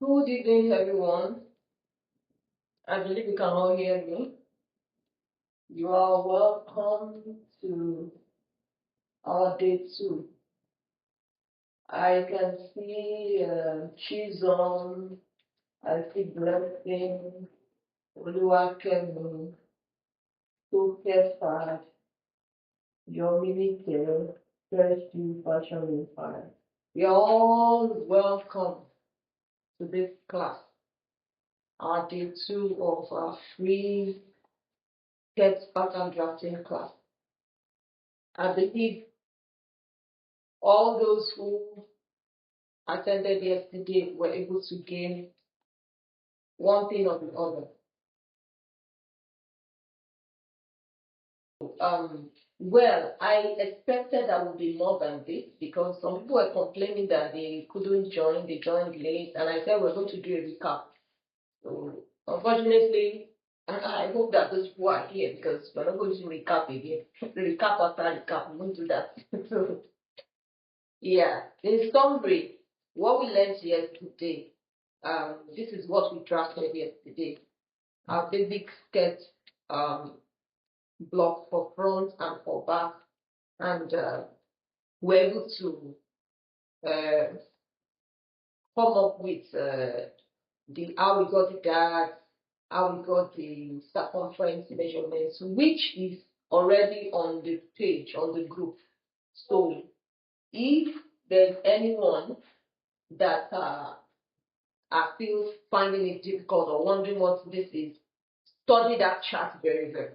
Good evening, everyone. I believe you can all hear me. You are welcome to our day two. I can see Chizon, I see Blessing, Oluwakemi, Tokefad, Yomilike, Fresh You Fashion Fire. You are all welcome to this class, our day two of our free text pattern drafting class. I believe all those who attended yesterday were able to gain one thing or the other. Well, I expected that would be more than this because some people were complaining that they couldn't join, they joined late, and I said we're going to do a recap. So, unfortunately, I hope that those people are here because we're not going to recap again. Recap after recap, we won't do that. So, yeah, in summary, what we learned yesterday, this is what we drafted yesterday. Our basic sketch block for front and for back, and we're able to uh, come up with the how we got the guards, how we got the circumference measurements, which is already on the page on the group. So if there's anyone that are still finding it difficult or wondering what this is, study that chart very well.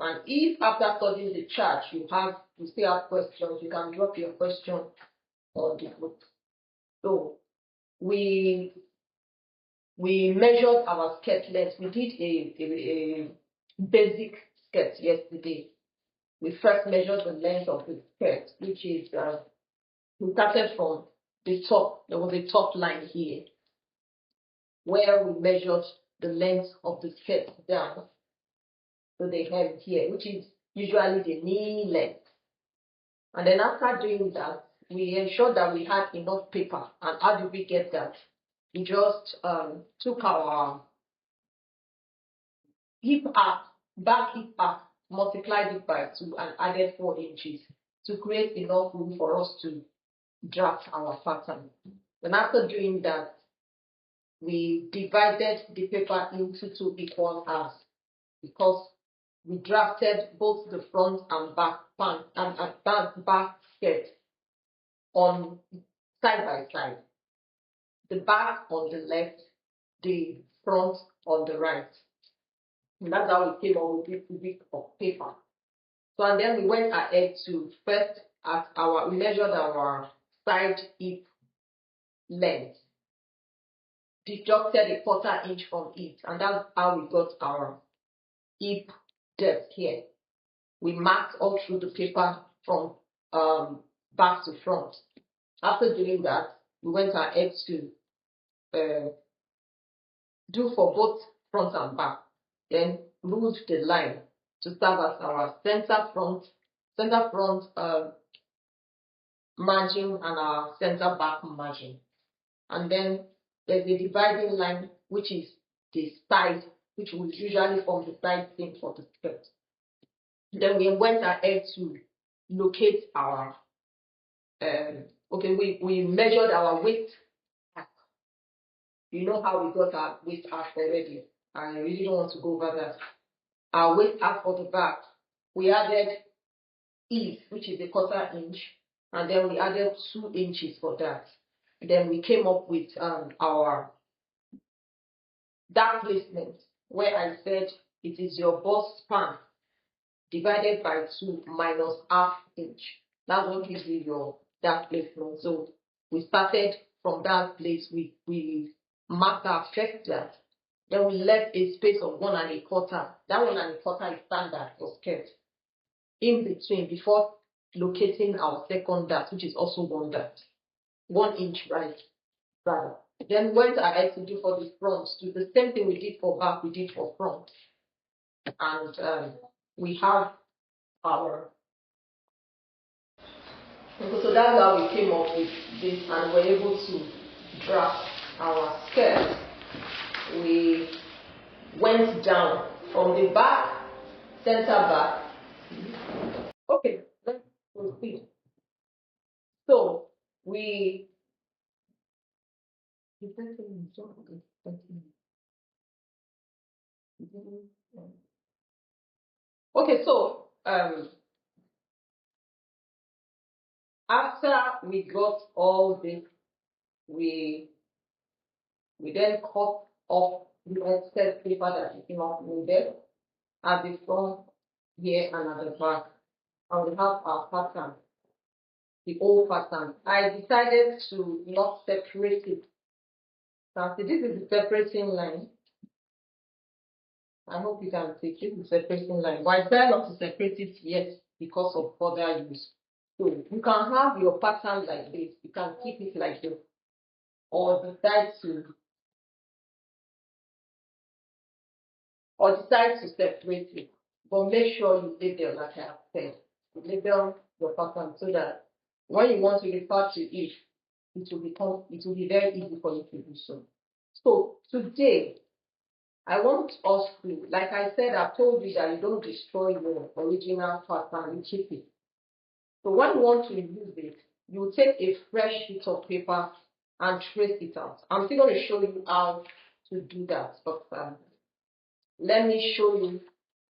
And if after studying the chart you still have questions, you can drop your question on the group. So we measured our skirt length. We did a basic skirt yesterday. We first measured the length of the skirt, which is we started from the top. There was a top line here where we measured the length of the skirt down to the hem here, which is usually the knee length. And then after doing that, we ensured that we had enough paper. And how did we get that? We just took our hip arc, back hip arc, multiplied it by 2 and added 4 inches to create enough room for us to draft our pattern. Then after doing that, we divided the paper into 2 equal halves because we drafted both the front and back pant and back skirt on side by side. The back on the left, the front on the right. And that's how we came up with this bit of paper. So and then we went ahead to first we measured our side hip length, deducted a 1/4 inch from it, and that's how we got our hip depth here. We marked all through the paper from back to front. After doing that, we went ahead to do for both front and back. Then ruled the line to serve as our center front margin and our center back margin. And then there's a dividing line, which is the side, which will usually form the side seam for the skirt. Then we went ahead to locate our we measured our waist arc. You know how we got our waist arc already. I really don't want to go over that. Our waist arc for the back, we added ease, which is a 1/4 inch, and then we added 2 inches for that. Then we came up with our dark placement, where I said it is your bust span divided by 2 minus ½ inch. That's what gives you your dark placement. So we started from that place. We marked our first dart. Then we left a space of 1 1/4. That 1 1/4 is standard for skirt. In between, before locating our second dart, which is also 1 dart, 1 inch right. Then went ahead to do for the front. Do the same thing we did for back, we did for front. And we have our. So that's how we came up with this, and we're able to draft our skirt, we went down from the back, center back. Okay, let's proceed. So we okay, so after we got all this, we then cut off the excess paper that is not needed at the front here and at the back, and we have our pattern, the old pattern. I decided to not separate it. Now, see, this is the separating line. I hope you can see this is the separating line. But I decided not to separate it yet because of further use. So you can have your pattern like this. You can keep it like this, or decide to separate it. But make sure you label, like I have said, you label your pattern so that when you want to refer to it, it will be very easy for you to do so. So today, I want us to, like I said, I've told you that you don't destroy your original pattern, you keep it. So when you want to use it, you take a fresh sheet of paper and trace it out. I'm still going to show you how to do that, but let me show you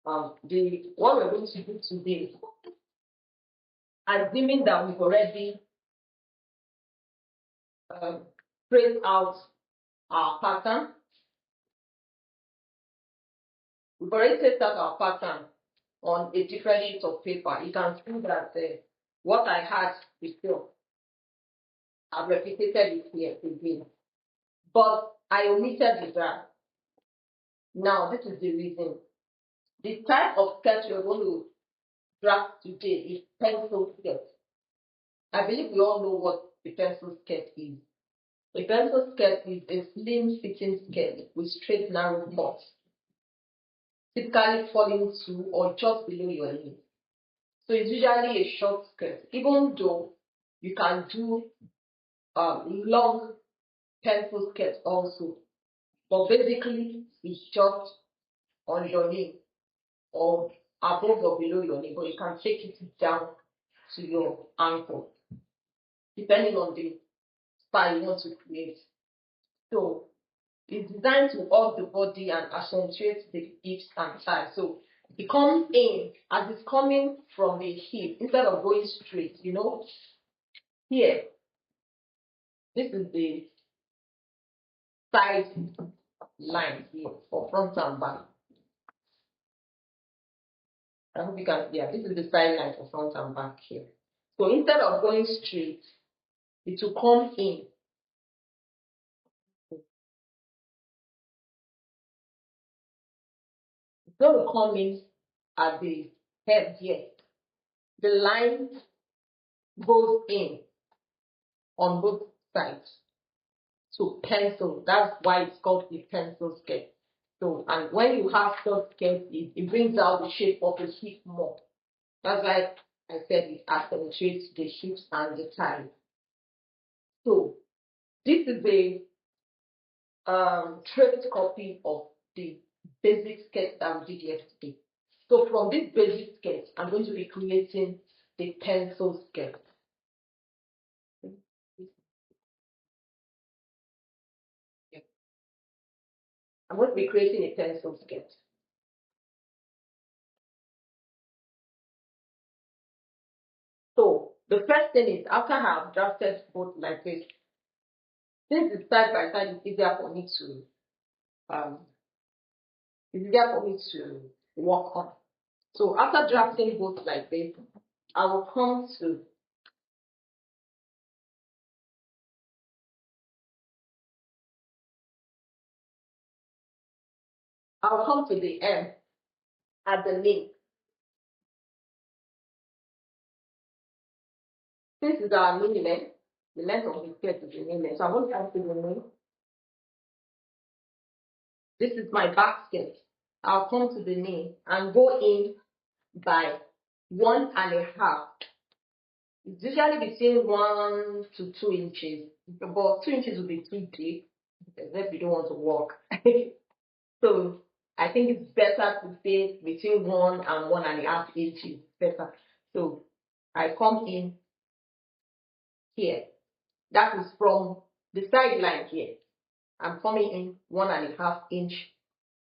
what we're going to do today. Assuming that we've already traced out our pattern, we've already traced out our pattern on a different sheet of paper. You can see that what I had before, I've replicated it here again, but I omitted the drag. Now, this is the reason. The type of skirt you're going to draft today is pencil skirt. I believe we all know what a pencil skirt is. A pencil skirt is a slim fitting skirt with straight narrow cuts, typically falling to or just below your knee. So it's usually a short skirt, even though you can do long pencil skirt also. But basically, it's just on your knee or above or below your knee, but you can take it down to your ankle, depending on the style you want to create. So it's designed to hug the body and accentuate the hips and thighs. So it comes in as it's coming from the hip instead of going straight, here. This is the side line here for front and back. I hope you can, yeah, this is the side line for front and back here. So instead of going straight, it will come in. It's going to come in at the head here. The line goes in on both sides. So pencil, that's why it's called a pencil skirt. So, and when you have short skirt, it brings out the shape of the hip more. That's why I said it accentuates the hips and the thighs. So this is a traced copy of the basic sketch that we did yesterday. So from this basic sketch, I'm going to be creating the pencil sketch. I'm going to be creating a pencil sketch. So the first thing is, after I have drafted both like this, since it's side by side, it's easier for me to work on. So after drafting both like this, I will come to the M at the knee. This is our knee length. The length of the skirt is the knee length. So I'm going to come to the knee. This is my back skirt. I'll come to the knee and go in by 1.5. It's usually between 1 to 2 inches, but 2 inches will be too deep. Except you don't want to walk. So I think it's better to say between 1 and 1.5 inches. Better. So I come in here. That is from the sideline here. I'm coming in 1.5 inch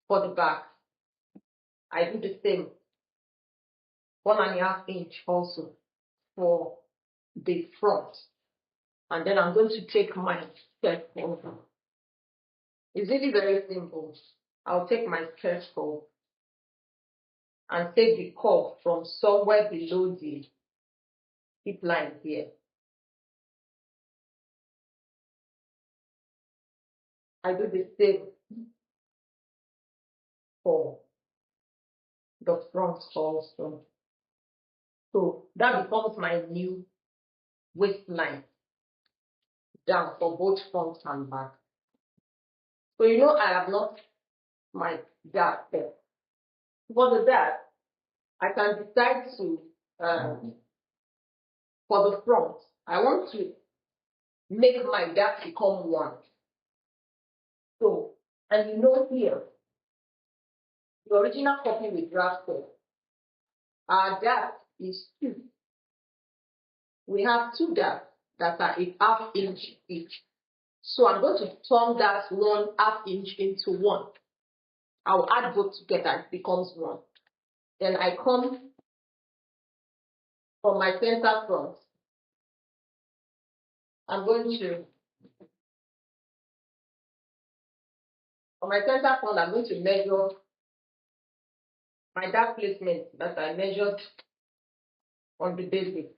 for the back. I do the same 1.5 inch also for the front. And then I'm going to take my skirt over. It's really very simple. I'll take my skirt over and take the curve from somewhere below the hip line here. I do the same for the front also. So that becomes my new waistline down for both front and back. So you know I have not my dart there. For the dart, I can decide to for the front, I want to make my dart become 1. So, and you know here, the original copy we drafted, our dart is 2. We have 2 darts that are a 1/2 inch each. So I'm going to turn that 1/2 inch into 1. I'll add both together, it becomes 1. Then I come from my center front. I'm going to, from my center front, I'm going to measure my dart placement that I measured on the basic.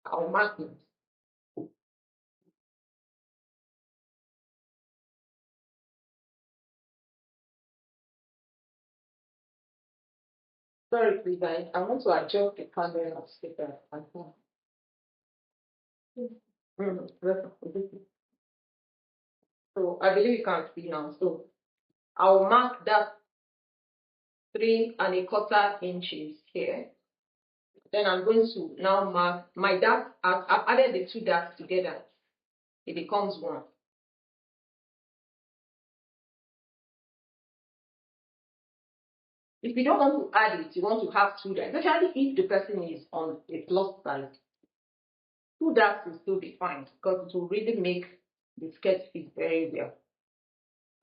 I'll mark it. Sorry, please, I want to adjust the camera speaker. So I believe you can see now. So I'll mark that 3.25 inches here. Then I'm going to now mark my dart. I've added the 2 darts together. It becomes 1. If you don't want to add it, you want to have 2 darts, especially if the person is on a plus size. 2 darts will still be fine because it will really make the skirt fit very well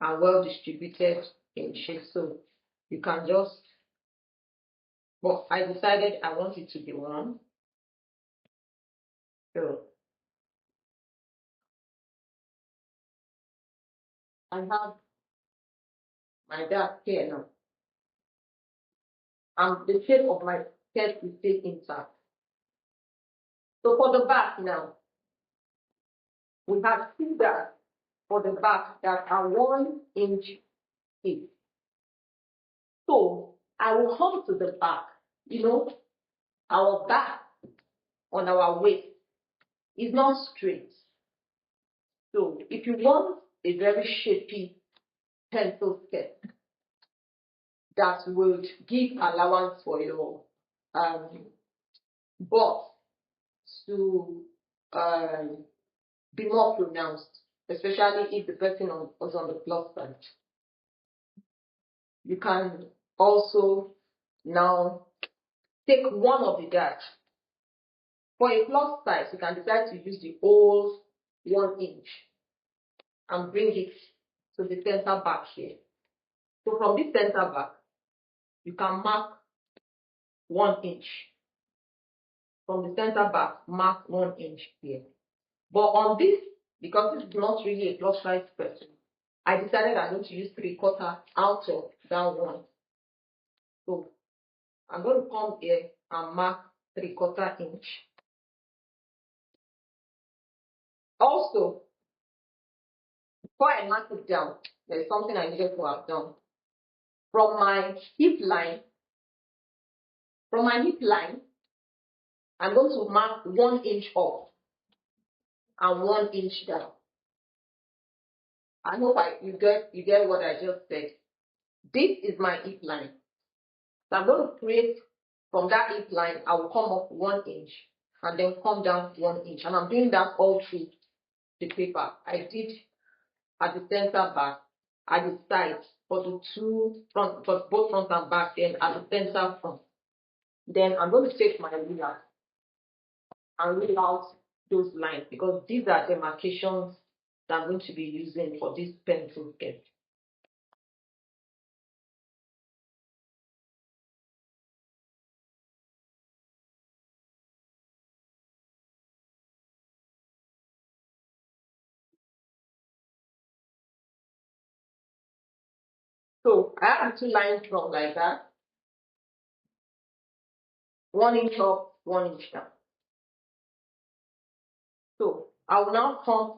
and well distributed in shape. So you can just, but I decided I want it to be 1. So I have my dart here now. And the shape of my skirt is still intact. So for the back now, we have 2 darts for the back that are 1 inch each. So I will come to the back. You know, our back on our waist is not straight. So if you want a very shapy pencil skirt that would give allowance for your butt to be more pronounced, especially if the person was on the plus side, you can also now take one of the darts. For a plus size, you can decide to use the whole 1 inch and bring it to the center back here. So from this center back, you can mark 1 inch. From the center back, mark 1 inch here. But on this, because this is not really a plus size person, I decided I'm going to use 3/4 out of that 1. So I'm going to come here and mark 3/4 inch. Also, before I mark it down, there's something I needed to have done. From my hip line, I'm going to mark 1 inch up and 1 inch down. I hope you get what I just said. This is my hip line. So I'm going to create from that hip line, I will come up 1 inch and then come down 1 inch. And I'm doing that all through the paper. I did at the center back, at the sides for the two front, for both front and back, then at the center front. Then I'm going to take my ruler and rule out those lines because these are demarcations that I'm going to be using for this pencil sketch. So I have two lines drawn like that, 1 inch up, 1 inch down. So I will now come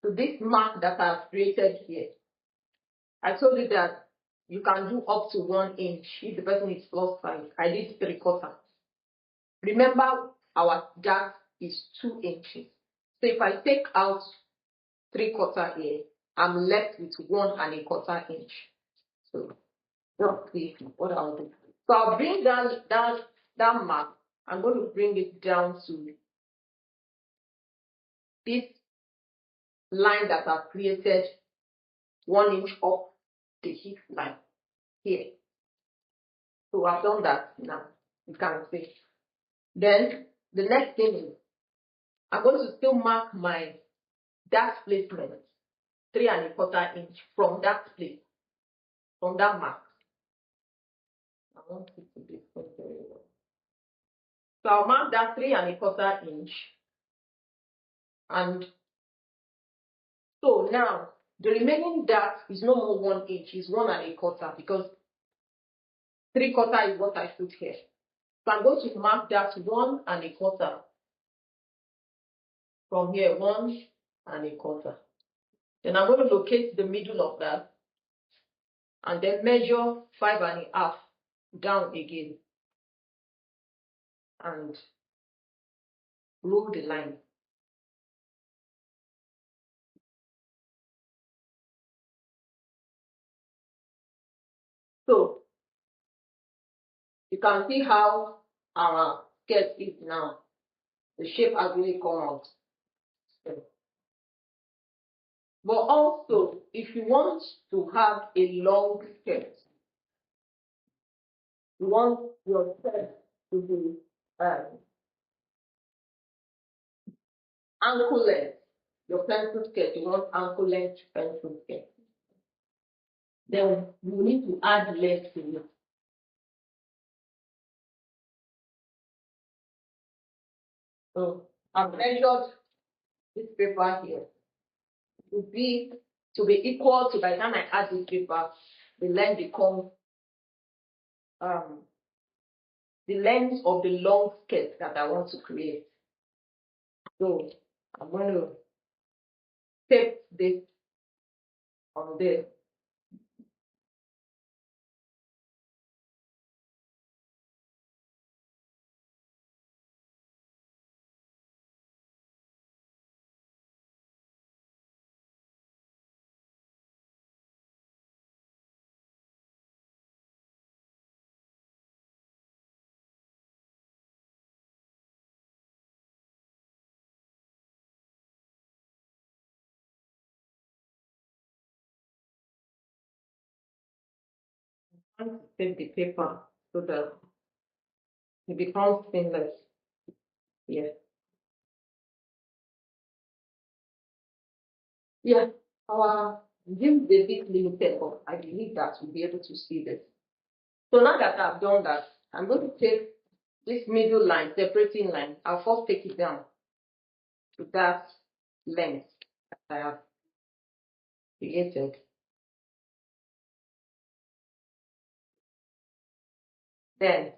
to this mark that I've created here. I told you that you can do up to 1 inch if the person is +5. I did 3/4. Remember, our gap is 2 inches. So if I take out 3/4 here, I'm left with 1 1/4 inch. So that's what I'll do. So I'll bring down that mark. I'm going to bring it down to this line that I've created 1 inch up the hip line here. So I've done that now. You can see. Then the next thing is I'm going to still mark my dash placement 3 1/4 inch from that place, from that mark. I want it to be very well. So I'll mark that 3 1/4 inch. And so now the remaining dash is no more 1 inch, it's 1 1/4 because 3/4 is what I put here. So I'm going to mark that 1 1/4 from here, 1 1/4. Then I'm going to locate the middle of that and then measure 5 1/2 down again and rule the line. So you can see how our skirt is now. The shape has really come out. But also, if you want to have a long skirt, you want your skirt to be ankle length. Your pencil skirt, you want ankle length pencil skirt. Then you need to add length to it. So I've measured this paper here to be equal to, by the time I add this paper, the length becomes the length of the long skirt that I want to create. So I'm going to tape this on there. I'm going to tape the paper so that it becomes seamless. Yeah. Yeah. Our gym is a bit limited, but I believe that we'll be able to see this. So now that I've done that, I'm going to take this middle line, separating line. I'll first take it down to that length that I have created. Then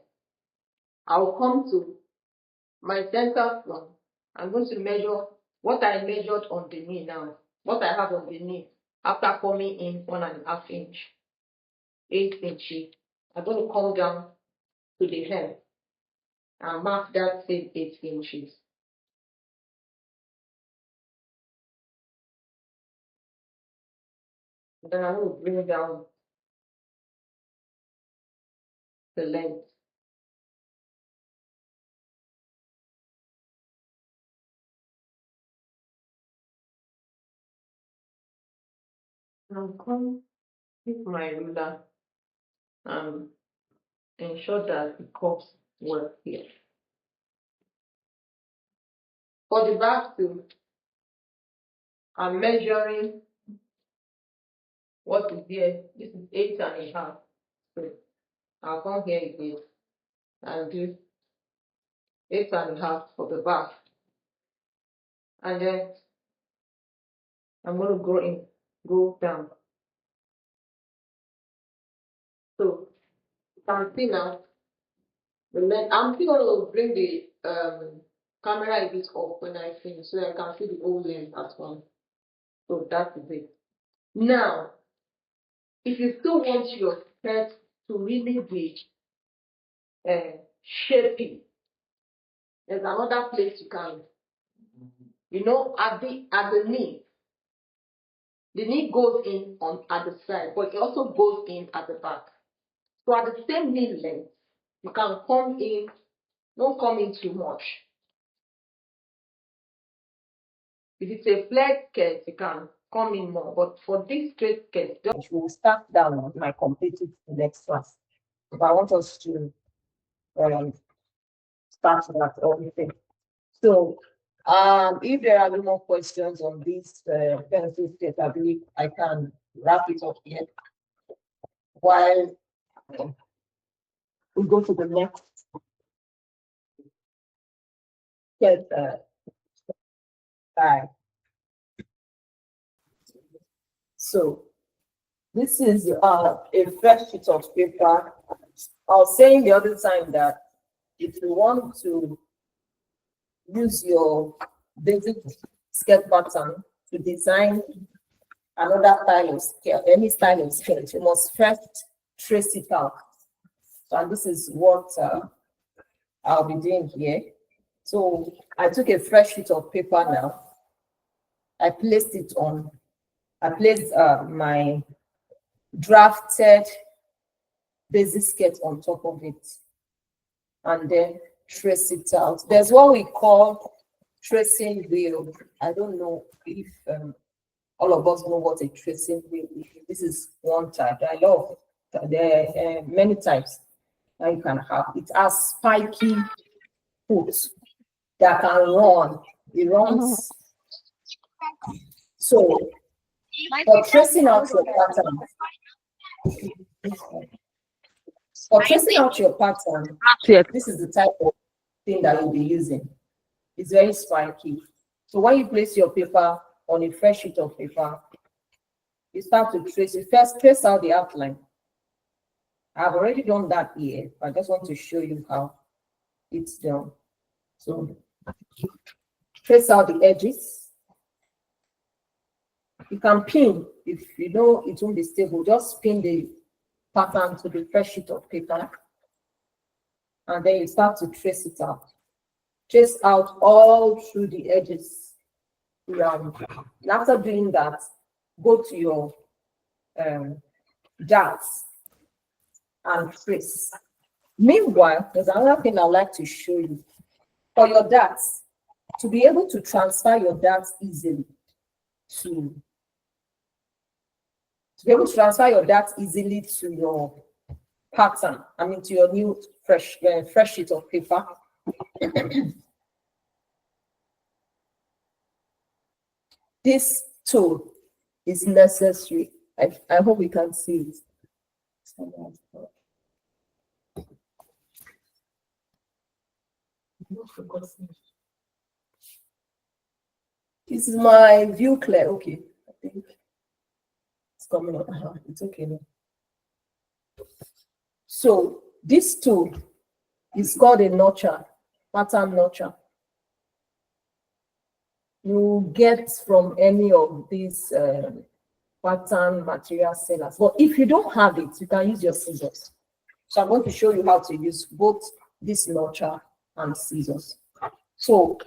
I'll come to my center front. I'm going to measure what I measured on the knee now, what I have on the knee after coming in 1 1/2 inch, 8 inches. I'm going to come down to the hem and mark that same 8 inches. Then I'm going to bring down the length. I'll come with my ruler and ensure that it cups well here. For the back too, I'm measuring what is here. This is 8.5. So I'll come here again and do 8.5 for the back. And then I'm going to go down. So you can see now, I'm still going to bring the camera a bit up when I finish so I can see the whole length as well. So that is it. Now, if you still want your skirt to really be shapy, there's another place you can, at the knee. The knee goes in at the side, but it also goes in at the back. So at the same knee length, you can come in, don't come in too much. If it's a flared skirt, you can come in more, but for this straight skirt, we'll start down on my completed the next class. If I want us to start that everything. So if there are no more questions on this pencil sketch, I believe I can wrap it up here while we go to the next sketch. So this is a fresh sheet of paper. I was saying the other time that if you want to use your basic skirt pattern to design another style of skirt, any style of skirt, you must first trace it out. So this is what I'll be doing here. So I took a fresh sheet of paper now. I placed my drafted basic skirt on top of it and then trace it out. There's what we call tracing wheel. I don't know if all of us know what a tracing wheel is. This is one type. I love there are many types that you can have. It has spiky hooks that can run. It runs. So for tracing out your pattern, this is the type of thing that you'll be using. It's very spiky. So when you place your paper on a fresh sheet of paper, you start to trace. You first trace out the outline. I've already done that here. I just want to show you how it's done. So trace out the edges. You can pin if you know it won't be stable. Just pin the pattern to the fresh sheet of paper, and then you start to trace it out. Trace out all through the edges. And after doing that, go to your darts and trace. Meanwhile, there's another thing I'd like to show you. For your darts, to be able to transfer your darts easily to your pattern, to your new fresh sheet of paper. This tool is necessary. I hope we can see it. This is my view clear. Okay, I think it's coming up. It's okay now. So this tool is called a notcher, pattern notcher. You get from any of these pattern material sellers. But if you don't have it, you can use your scissors. So I'm going to show you how to use both this notcher and scissors. So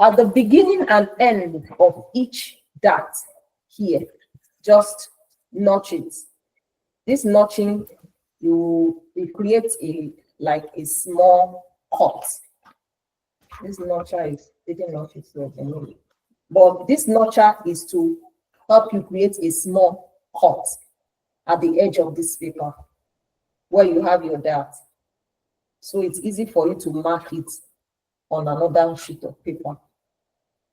at the beginning and end of each dart here, just notch it. This notching, it creates a small cut. This notcher is taking notches, but this notcher is to help you create a small cut at the edge of this paper where you have your dart. So it's easy for you to mark it on another sheet of paper.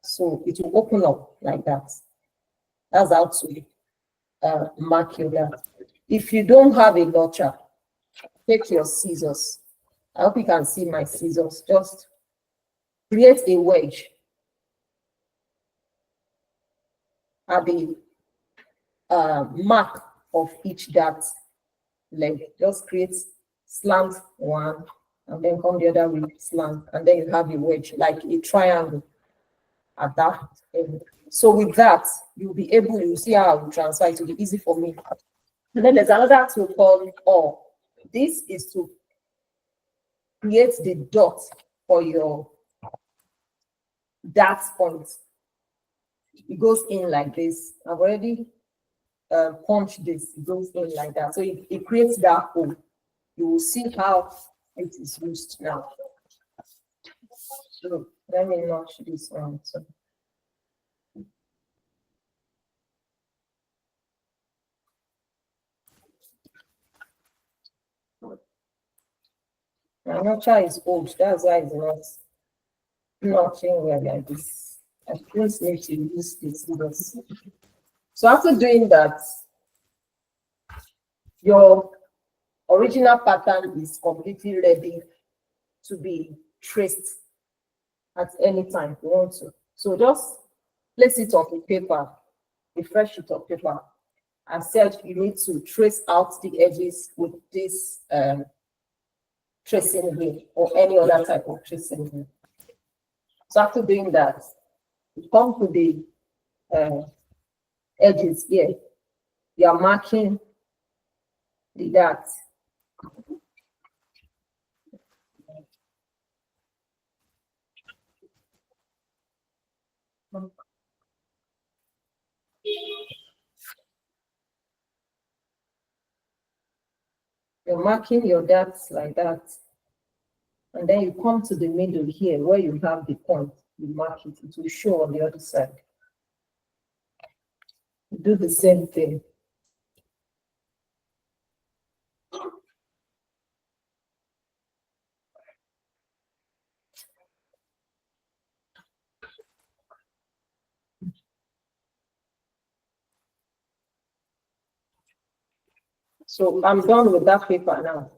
So it will open up like that. That's how to mark your dart. If you don't have a notcher, take your scissors. I hope you can see my scissors. Just create a wedge at the mark of each dart leg. Just create slant one, and then come the other way, slant, and then you have a wedge, like a triangle at that end. So with that, you'll be able, you see how I will transfer, it will be easy for me. And then there's another tool called OR. This is to create the dot for your dart point. It goes in like this. I've already punched this. It goes in like that. So it creates that hole. You will see how it is used now. So let me notch this one. So my notcher is old. That's why it's not notching well like this. I just need to use this. So after doing that, your original pattern is completely ready to be traced at any time you want to. So just place it on the paper, a fresh sheet of paper, and said you need to trace out the edges with this tracing wheel or any other type of tracing wheel. So after doing that, you come to the edges here. You are marking the dart. You're marking your darts like that. And then you come to the middle here where you have the point. You mark it, it will show on the other side. You do the same thing. So I'm done with that paper now.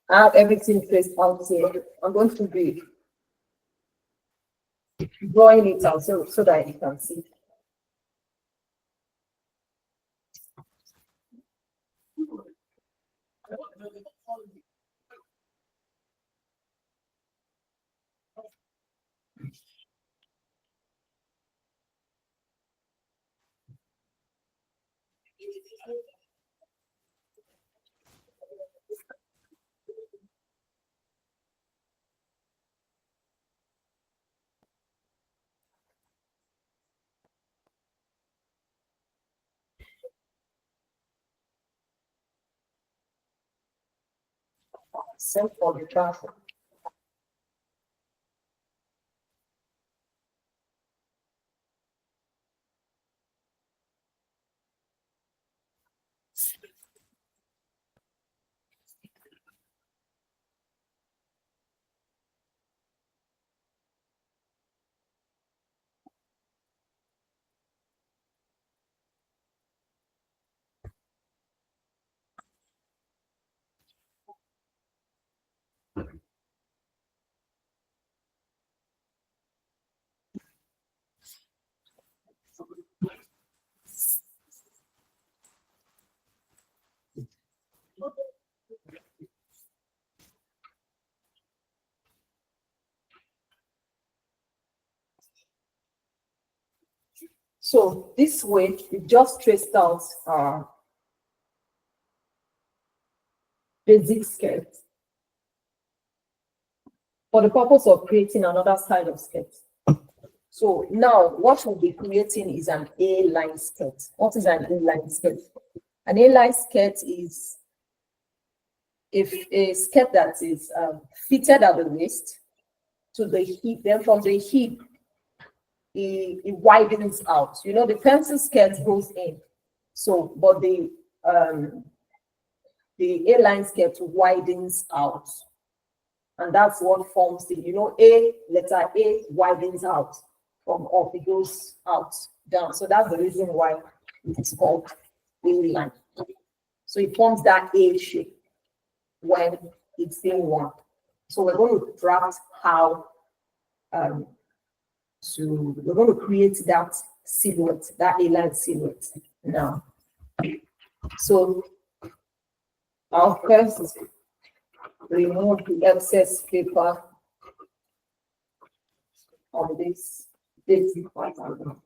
I have everything traced out here. I'm going to be drawing it out so that you can see. Same for the traffic. So this way, we just traced out our basic skirt for the purpose of creating another style of skirt. So now what we'll be creating is an A-line skirt. What is an A-line skirt? An A-line skirt is a skirt that is fitted at the waist to the hip, then from the hip it widens out. You know, the pencil sketch goes in. So, but the A-line sketch widens out. And that's what forms the, you know, letter A widens out from up, it goes out, down. So that's the reason why it's called A-line. So it forms that A shape when it's in one. So we're going to draft how we're going to create that silhouette, that A-line silhouette now. So I'll first remove the excess paper on this pattern.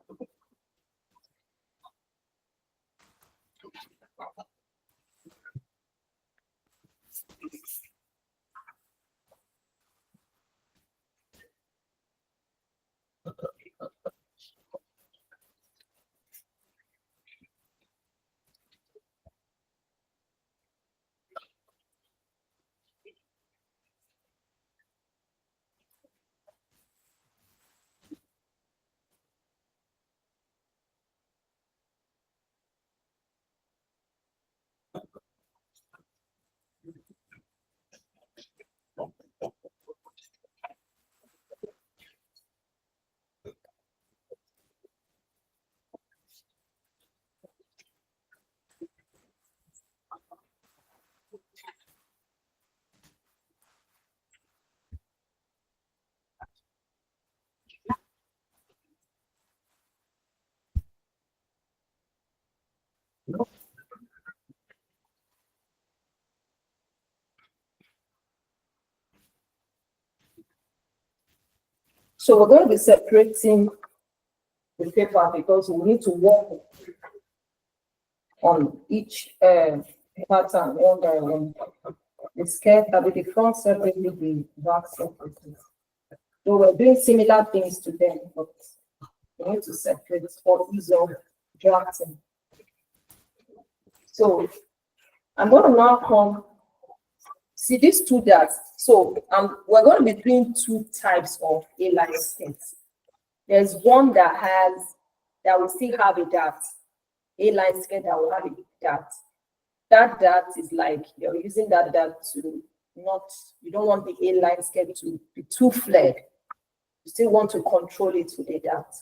So we're going to be separating the paper because we need to work on each pattern one by one. The skirt will be the front separately, the back separately. So we're doing similar things to them, but we need to separate for ease of drafting. So I'm going to now come, see these two dots. So we're going to be doing two types of A-line skirts. There's one that will still have a dot, A-line skirt that will have a dot. That dot is like you're using that dot to you don't want the A-line skirt to be too flared. You still want to control it with a dot.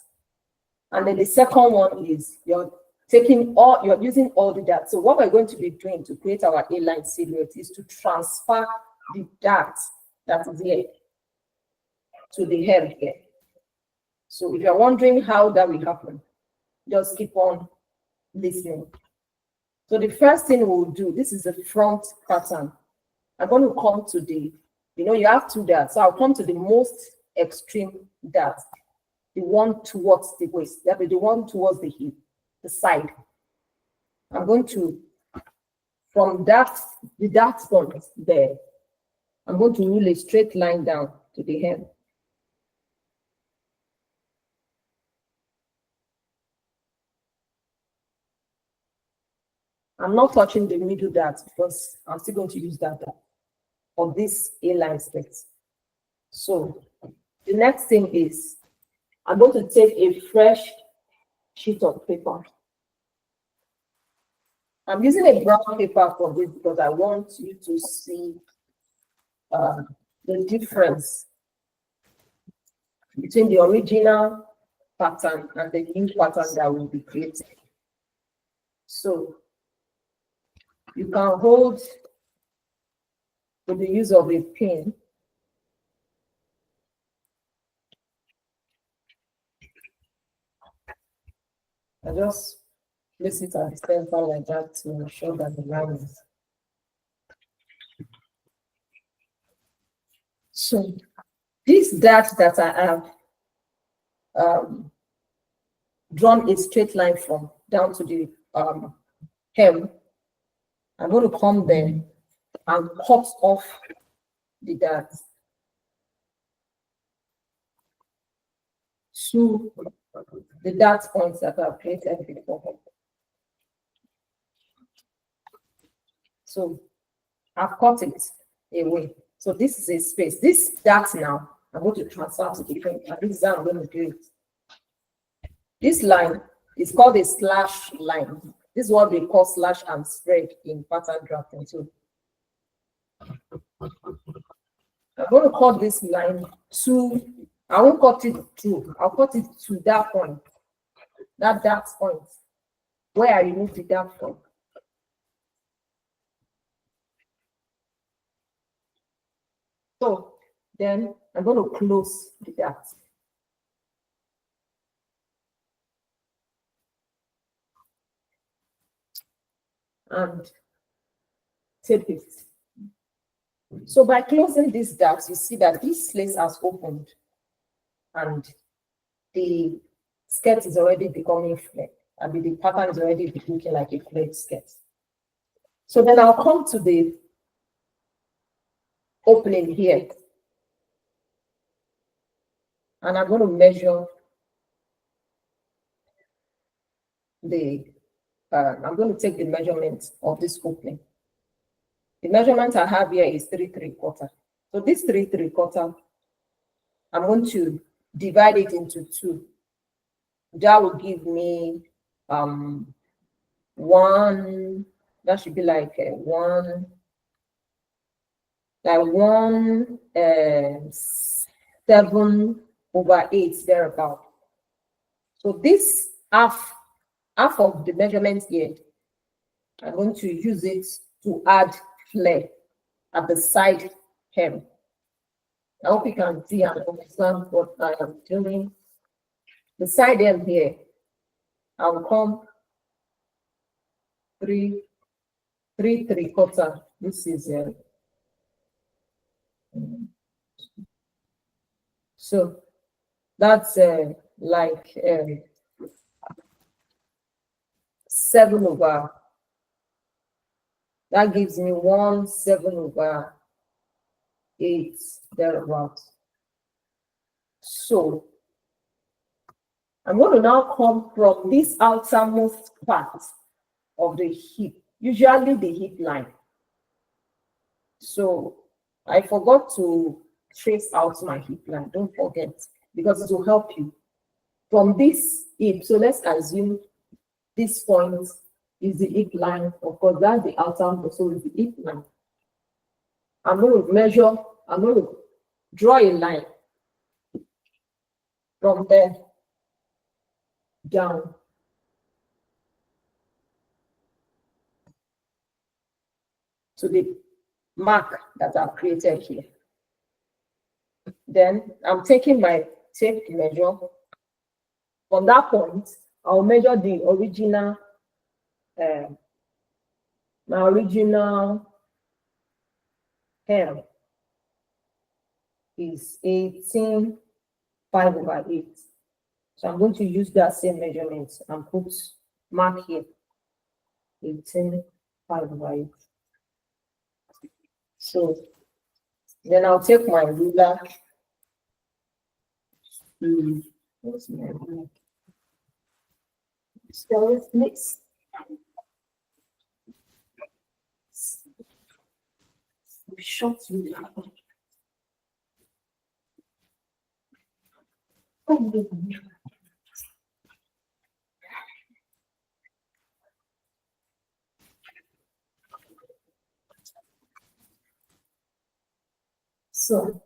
And then the second one is you're using all the dots. So what we're going to be doing to create our A-line silhouette is to transfer the dot that is here to the head here. So if you're wondering how that will happen, just keep on listening. So the first thing we'll do, this is the front pattern. I'm going to come to you have two dots. So I'll come to the most extreme dot, the one towards the waist, that will be the one towards the hip, the side. I'm going to, from the dot point there, I'm going to rule a straight line down to the hem. I'm not touching the middle dot because I'm still going to use that dot for this A-line skirt. So the next thing is I'm going to take a fresh sheet of paper. I'm using a brown paper for this because I want you to see the difference between the original pattern and the new pattern that will be created. So you can hold with the use of a pin. I just place it at the center like that to ensure that the line is. So this dot that I have drawn a straight line from down to the hem, I'm going to come there and cut off the dot to the dot points that I've created before. So I've cut it away. So this is a space. This dot now, I'm going to transfer to the print, and this is how I'm going to do it. This line is called a slash line. This is what we call slash and spread in pattern drafting. So I'm going to cut this line to, I won't cut it through, I'll cut it to that point, that point, where I remove the dark from. So then I'm going to close the dart. And tape it. So by closing this dart, you see that this place has opened and the skirt is already becoming flared. I mean, the pattern is already looking like a flared skirt. So then I'll come to the opening here. And I'm going to measure I'm going to take the measurement of this opening. The measurement I have here is 3 3/4. So this 3 3/4, I'm going to divide it into 2. That will give me one. That should be like one 7/8 thereabout. So this half of the measurement here, I'm going to use it to add flare at the side hem. I hope you can see and understand what I am doing. The side hem here, I will come 3 3/4. This is so that's like 7/. That gives me 1 7/8 thereabout. So I'm going to now come from this outermost part of the hip, usually the hip line. So I forgot to trace out my hip line. Don't forget, because it will help you. From this hip, so let's assume this point is the hip line. Of course, that's the outermost, so it's the hip line. I'm going to measure, I'm going to draw a line from there down. To the mark that I've created here. Then I'm taking my tape measure. From that point, I'll measure the original, my original hem is 18/5/8. So I'm going to use that same measurement and put mark here, 18/5/8. So then I'll take my ruler to, what's my ruler? So next. Short ruler. So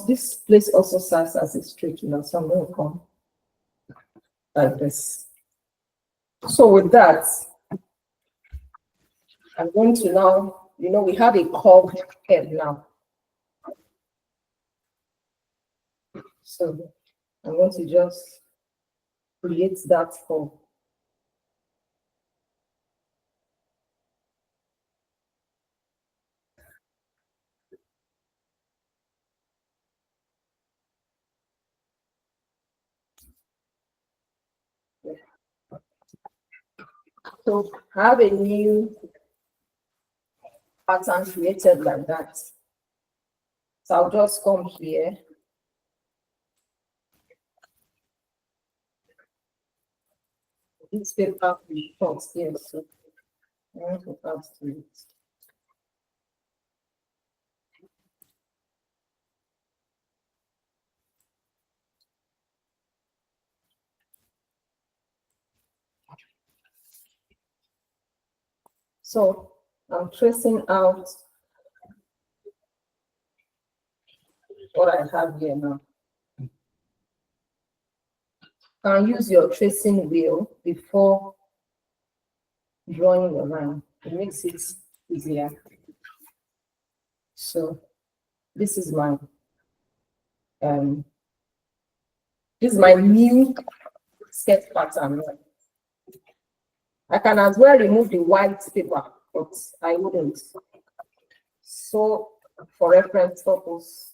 this place also serves as a straightener, so I'm going to come like this. So with that, I'm going to now, we have a curved head now. So I'm going to just create that curve. So I have a new pattern created like that. So I'll just come here. This paper will short here, so I want to add to it. So I'm tracing out what I have here now. You can use your tracing wheel before drawing the line. It makes it easier. So this is my new sketch pattern. I can as well remove the white paper, but I wouldn't. So for reference purpose,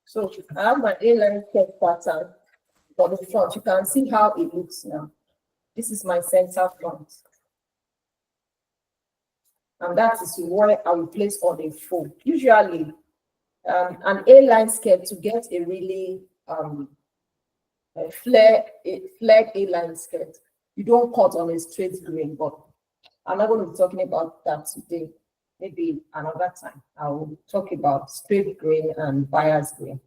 so I have my A-line sketch pattern for the front. You can see how it looks now. This is my center front. And that is where I will place all the fold. Usually, an A-line skirt to get a really flared A-line skirt, you don't cut on a straight grain, but I'm not going to be talking about that today. Maybe another time I will talk about straight grain and bias grain.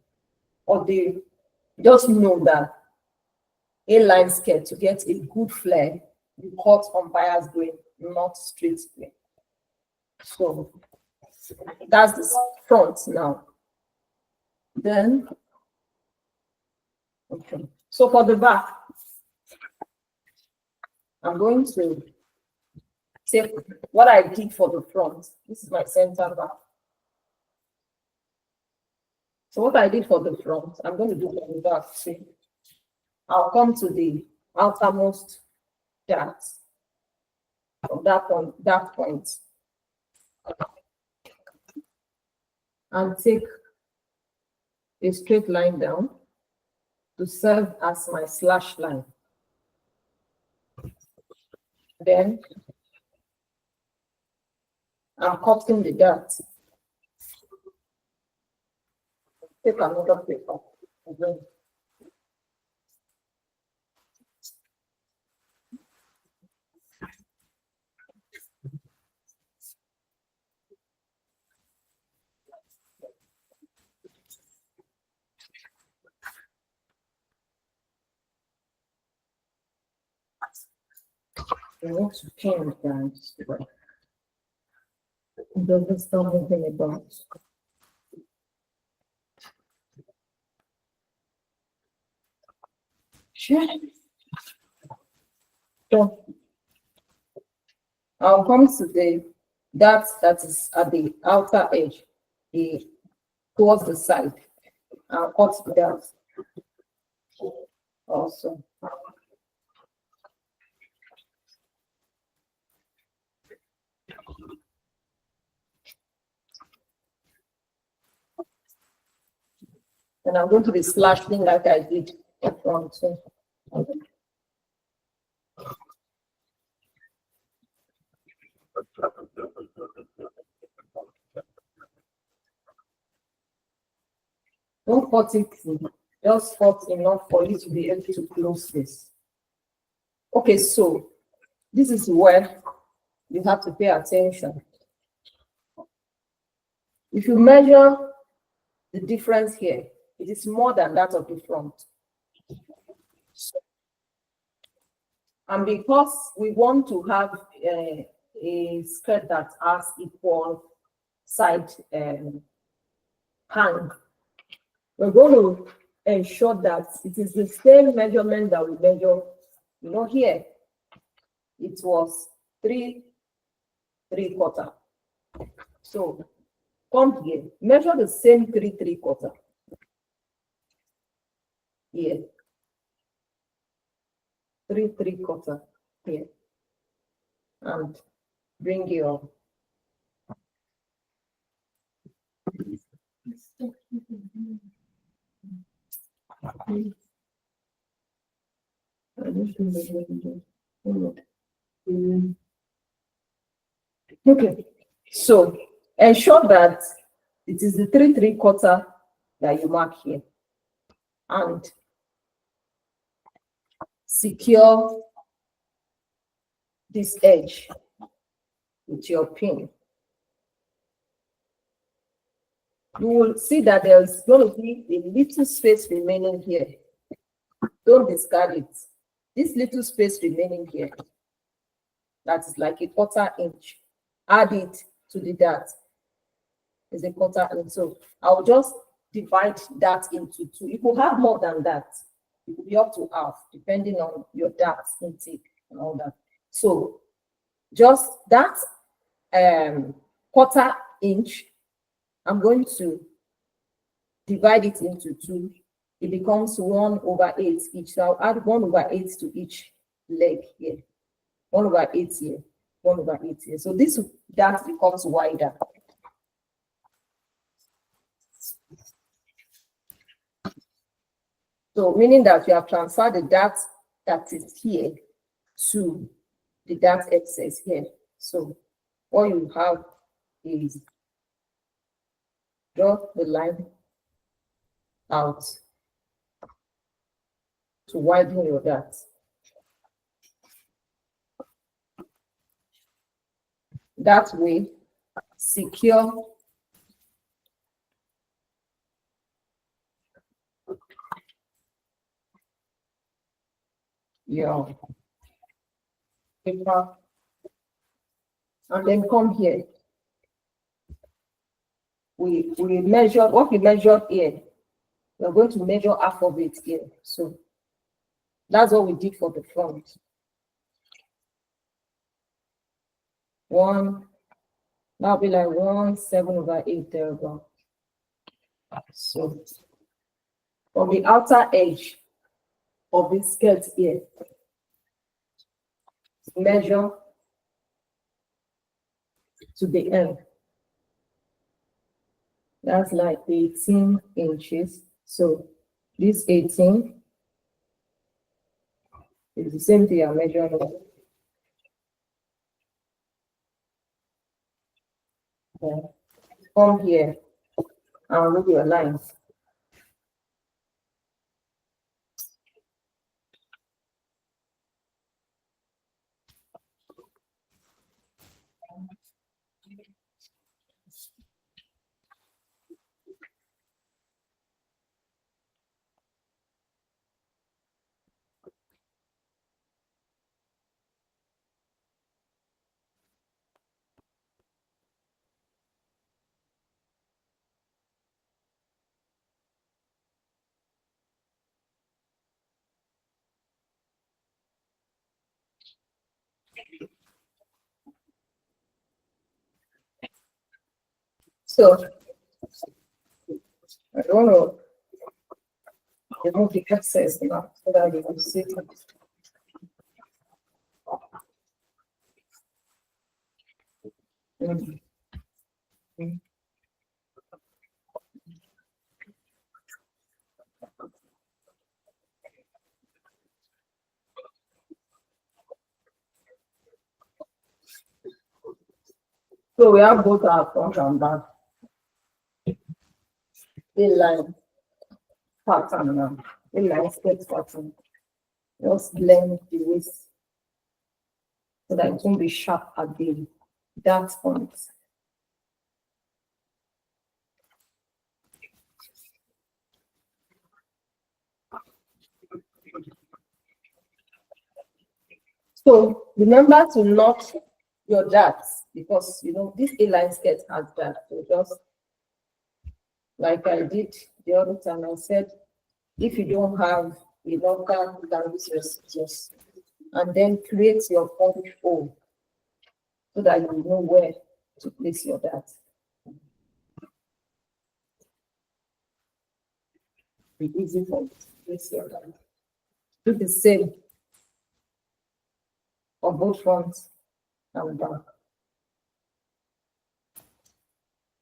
Or just know that A-line skirt to get a good flare, you cut on bias grain, not straight grain. So that's the front now. Then, okay. So for the back, I'm going to take what I did for the front. This is my center back. So what I did for the front, I'm going to do for the back too. I'll come to the outermost dart from that point, and take a straight line down to serve as my slash line. Then I'm cutting the dart. Take another paper. Again. I want to change that. It doesn't stop moving about. Sure. So I'll come to the that is at the outer edge, towards the side. I'll cut that also. And I'm going to be slashing like I did front. So. Don't cut it, just cut enough for you to be able to close this. Okay, so this is where you have to pay attention. If you measure the difference here, it is more than that of the front. And because we want to have a skirt that has equal side hang, we're going to ensure that it is the same measurement that we measure. You know, here it was 3/3. So come here, measure the same 3/3 here, 3/3 here, and bring your okay, so ensure that It is the 3/3 that you mark here. And secure this edge with your pin. You will see that there's going to be a little space remaining here. Don't discard it. This little space remaining here, that is like a 1/4 inch. Add it to the dart. It's a 1/4 inch. So I'll just divide that into 2. You could have more than that. It could be up to half, depending on your dart intake and all that. So just that 1/4 inch, I'm going to divide it into 2. It becomes 1/8 each. So I'll add 1/8 to each leg here. 1/8 here, 1/8 here. So this dart becomes wider. So meaning that you have transferred the dart that is here to the dart excess here. So what you have is draw the line out to widen your dart. That way, secure your paper and then come here. We measured what we measured here. We're going to measure half of it here. So that's what we did for the front. 1, that'll be like 1/7/8 there we go. So on the outer edge of this skirt here, measure to the end. That's like 18 inches. So this 18 is the same thing I'm measuring. Okay. Come here and look your lines. So I don't know. Remove the excess now so that you can see it. So we have both our front and back inline pattern now. Inline skirt pattern. Just blend the waist so that it won't be sharp at the dart point. So remember to knot your darts because you know this A-line skirt has that. So just like I did the other time, I said if you don't have a longer, you can use your scissors and then create your punch hole so that you know where to place your dart. Be easy for you to place your dart. Do the same on both fronts and back.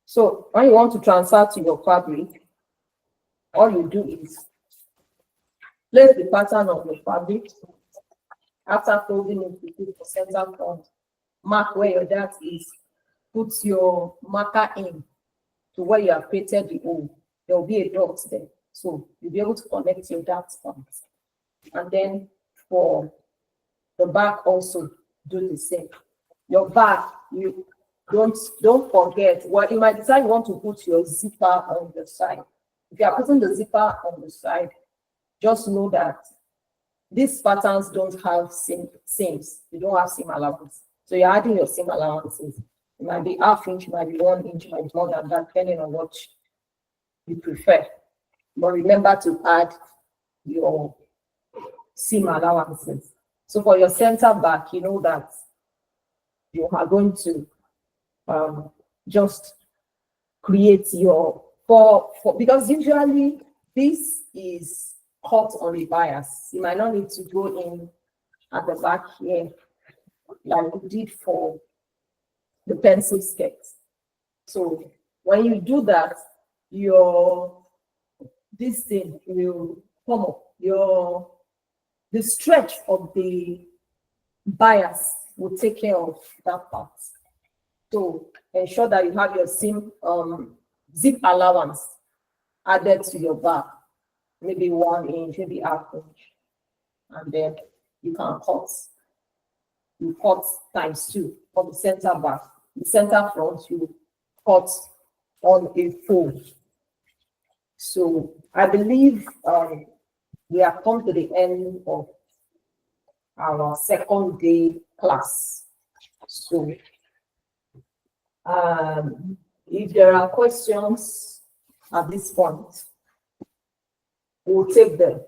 So when you want to transfer to your fabric, all you do is place the pattern of your fabric. After folding it, you put the center front. Mark where your dart is. Put your marker in. to where you have created the hole, there will be a dot there. So you'll be able to connect your dart point. And then for the back also, do the same. Your back, you don't forget. Well, you might decide you want to put your zipper on the side. If you are putting the zipper on the side, just know that these patterns don't have seams. You don't have seam allowance. So you're adding your seam allowances. It might be ½ inch, it might be 1 inch, it might be more than that, depending on what you prefer. But remember to add your seam allowances. So for your center back, you know that you are going to just create your because usually this is cut on the bias. You might not need to go in at the back here like we did for the pencil skirt. So when you do that, this thing will come up. The stretch of the bias will take care of that part. So ensure that you have your zip allowance added to your back, maybe 1 inch, maybe ½ inch, and then you can cut. You cut ×2 for the center back. The center front, you cut on a fold. So I believe we have come to the end of our second day class. So if there are questions at this point, we'll take them.